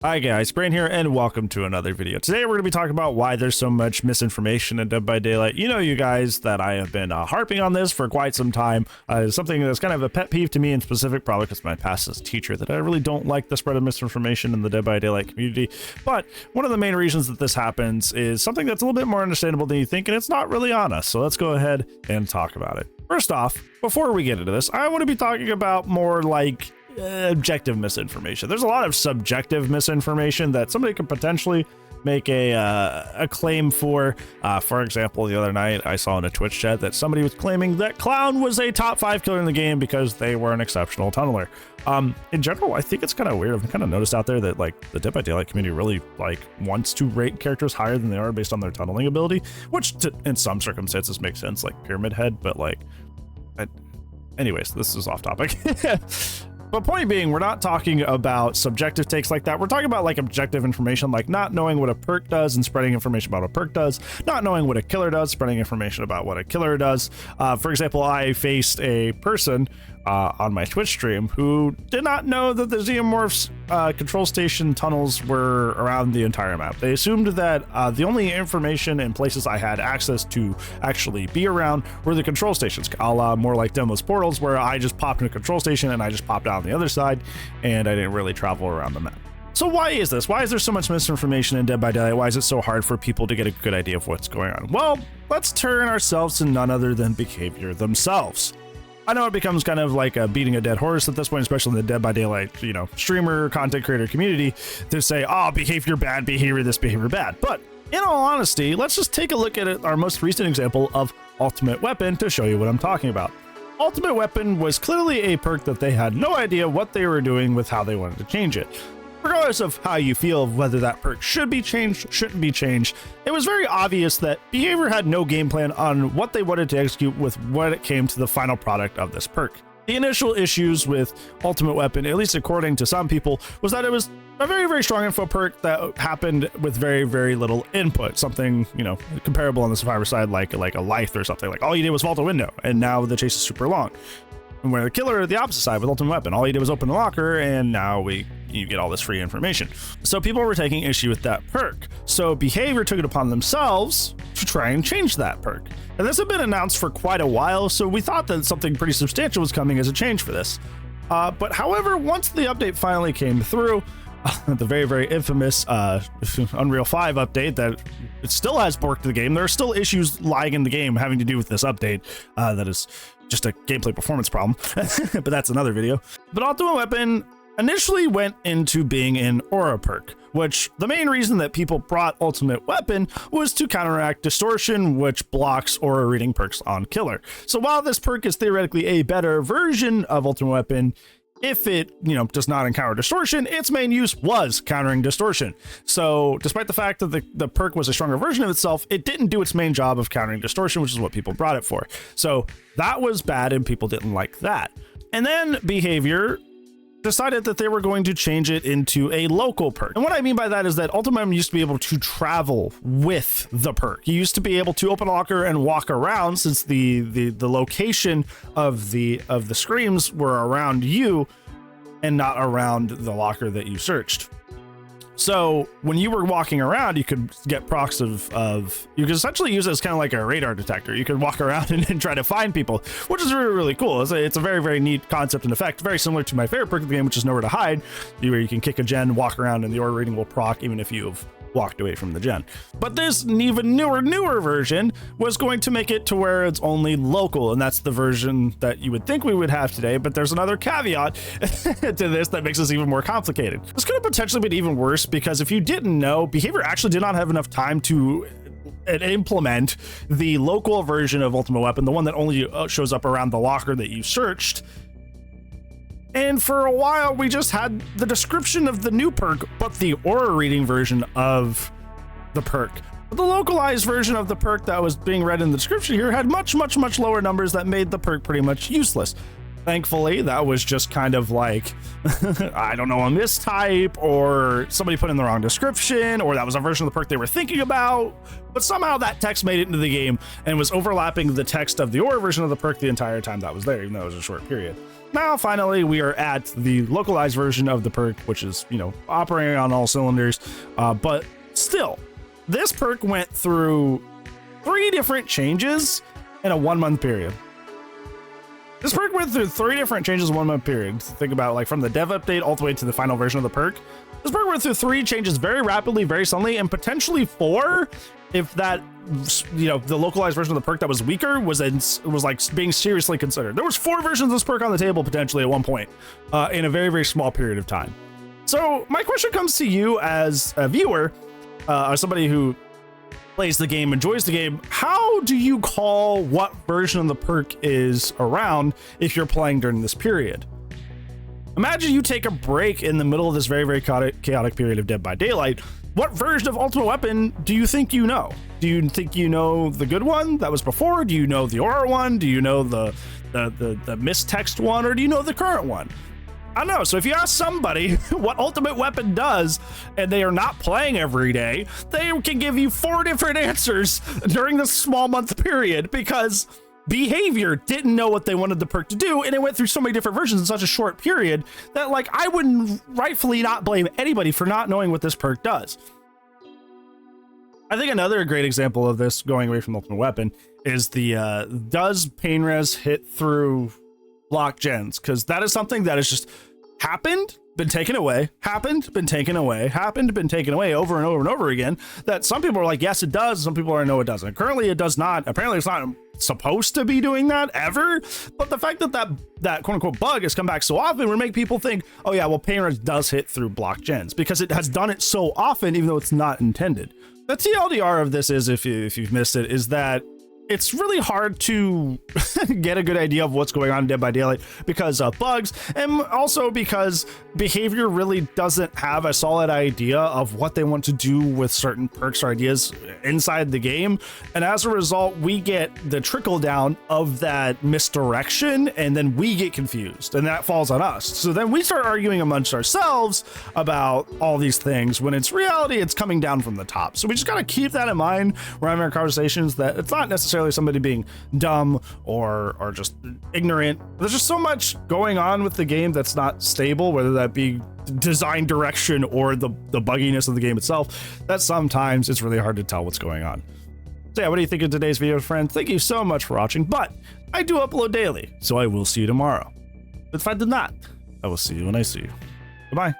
Hi guys, Brain here, and welcome to another video. Today we're going to be talking about why there's so much misinformation in Dead by Daylight. You know, you guys, that I have been harping on this for quite some time. It's something that's kind of a pet peeve to me in specific, probably because my past as a teacher, that I really don't like the spread of misinformation in the Dead by Daylight community. But one of the main reasons that this happens is something that's a little bit more understandable than you think, and it's not really on us. So let's go ahead and talk about it. First off, before we get into this, I want to be talking about more like objective misinformation. There's a lot of subjective misinformation that somebody could potentially make a claim for. For example, the other night I saw in a Twitch chat that somebody was claiming that Clown was a top 5 killer in the game because they were an exceptional tunneler. In general, I think it's kind of weird. I've kind of noticed out there that like the Dead by Daylight community really like wants to rate characters higher than they are based on their tunneling ability, which in some circumstances makes sense, like Pyramid Head, but like anyways, this is off topic. But point being, we're not talking about subjective takes like that. We're talking about like objective information, like not knowing what a perk does and spreading information about what a perk does, not knowing what a killer does, spreading information about what a killer does. For example, I faced a person on my Twitch stream who did not know that the Xenomorph's control station tunnels were around the entire map. They assumed that the only information and places I had access to actually be around were the control stations, a la more like Demo's portals, where I just popped in a control station and I just popped out on the other side, and I didn't really travel around the map. So why is this? Why is there so much misinformation in Dead by Daylight? Why is it so hard for people to get a good idea of what's going on? Well, let's turn ourselves to none other than behavior themselves. I know it becomes kind of like beating a dead horse at this point, especially in the Dead by Daylight, you know, streamer, content creator community, to say, oh, behavior bad, behavior this, behavior bad. But in all honesty, let's just take a look at our most recent example of Ultimate Weapon to show you what I'm talking about. Ultimate Weapon was clearly a perk that they had no idea what they were doing with how they wanted to change it. Regardless of how you feel of whether that perk should be changed, shouldn't be changed, it was very obvious that Behavior had no game plan on what they wanted to execute with when it came to the final product of this perk. The initial issues with Ultimate Weapon, at least according to some people, was that it was a very, very strong info perk that happened with very, very little input. Something, you know, comparable on the Survivor side, like a Life or something. Like all you did was vault a window, and now the chase is super long. And where the killer, the opposite side with Ultimate Weapon, all you did was open the locker, and now you get all this free information. So people were taking issue with that perk. So Behavior took it upon themselves to try and change that perk. And this had been announced for quite a while, so we thought that something pretty substantial was coming as a change for this. But however, once the update finally came through, the very, very infamous Unreal 5 update that it still has borked the game. There are still issues lying in the game having to do with this update that is just a gameplay performance problem, but that's another video. But Ultimate Weapon initially went into being an aura perk, which the main reason that people brought Ultimate Weapon was to counteract distortion, which blocks aura reading perks on killer. So while this perk is theoretically a better version of Ultimate Weapon, if it, you know, does not encounter distortion, its main use was countering distortion. So despite the fact that the perk was a stronger version of itself, it didn't do its main job of countering distortion, which is what people brought it for. So that was bad, and people didn't like that. And then Behavior decided that they were going to change it into a local perk. And what I mean by that is that Ultimate Weapon used to be able to travel with the perk. You used to be able to open a locker and walk around, since the location of the screams were around you and not around the locker that you searched. So when you were walking around, you could get procs of you could essentially use it as kind of like a radar detector. You could walk around and try to find people, which is really, really cool. It's a very, very neat concept and effect, very similar to my favorite perk of the game, which is Nowhere to Hide, where you can kick a gen, walk around, and the aura reading will proc even if you've walked away from the gen. But this even newer version was going to make it to where it's only local, and that's the version that you would think we would have today. But there's another caveat to this that makes this even more complicated. This could have potentially been even worse, because if you didn't know, Behavior actually did not have enough time to implement the local version of Ultimate Weapon, the one that only shows up around the locker that you searched. And for a while, we just had the description of the new perk, but the aura reading version of the perk. But the localized version of the perk that was being read in the description here had much, much, much lower numbers that made the perk pretty much useless. Thankfully, that was just kind of like, I don't know, a mistype, or somebody put in the wrong description, or that was a version of the perk they were thinking about. But somehow that text made it into the game and was overlapping the text of the aura version of the perk the entire time that was there, even though it was a short period. now finally we are at the localized version of the perk, which is, you know, operating on all cylinders. But still, this perk went through 3 different changes in a 1-month period. This perk went through 3 different changes in a 1-month period. Think about it, like from the dev update all the way to the final version of the perk. This perk went through 3 changes very rapidly, very suddenly, and potentially 4 if that, you know, the localized version of the perk that was weaker was like being seriously considered. There was 4 versions of this perk on the table potentially at one point in a very, very small period of time. So my question comes to you as a viewer, or somebody who plays the game, enjoys the game. How do you call what version of the perk is around if you're playing during this period? Imagine you take a break in the middle of this very, very chaotic period of Dead by Daylight. What version of Ultimate Weapon do you think you know? Do you think you know the good one that was before? Do you know the Aura one? Do you know the mistext one? Or do you know the current one? I don't know. So if you ask somebody what Ultimate Weapon does and they are not playing every day, they can give you 4 different answers during this small month period, because Behavior didn't know what they wanted the perk to do, and it went through so many different versions in such a short period that, like, I wouldn't rightfully not blame anybody for not knowing what this perk does. I think another great example of this, going away from Ultimate Weapon, is the does pain res hit through block gens? Because that is something that has just happened, been taken away, happened, been taken away, happened, been taken away over and over and over again, that some people are like, yes, it does. Some people are, no, it doesn't. Currently, it does not. Apparently, it's not supposed to be doing that ever. But the fact that that quote unquote bug has come back so often would make people think, oh yeah, well, pain res does hit through block gens, because it has done it so often, even though it's not intended. The TLDR of this is, if you've missed it, is that it's really hard to get a good idea of what's going on in Dead by Daylight because of bugs, and also because Behavior really doesn't have a solid idea of what they want to do with certain perks or ideas inside the game. And as a result, we get the trickle down of that misdirection, and then we get confused, and that falls on us. So then we start arguing amongst ourselves about all these things, when it's reality, it's coming down from the top. So we just got to keep that in mind when having our conversations, that it's not necessarily somebody being dumb or just ignorant. There's just so much going on with the game that's not stable, whether that be design direction or the bugginess of the game itself, that sometimes it's really hard to tell what's going on. So yeah, what do you think of today's video, friends? Thank you so much for watching, but I do upload daily, so I will see you tomorrow. If I did not, I will see you when I see you. Goodbye.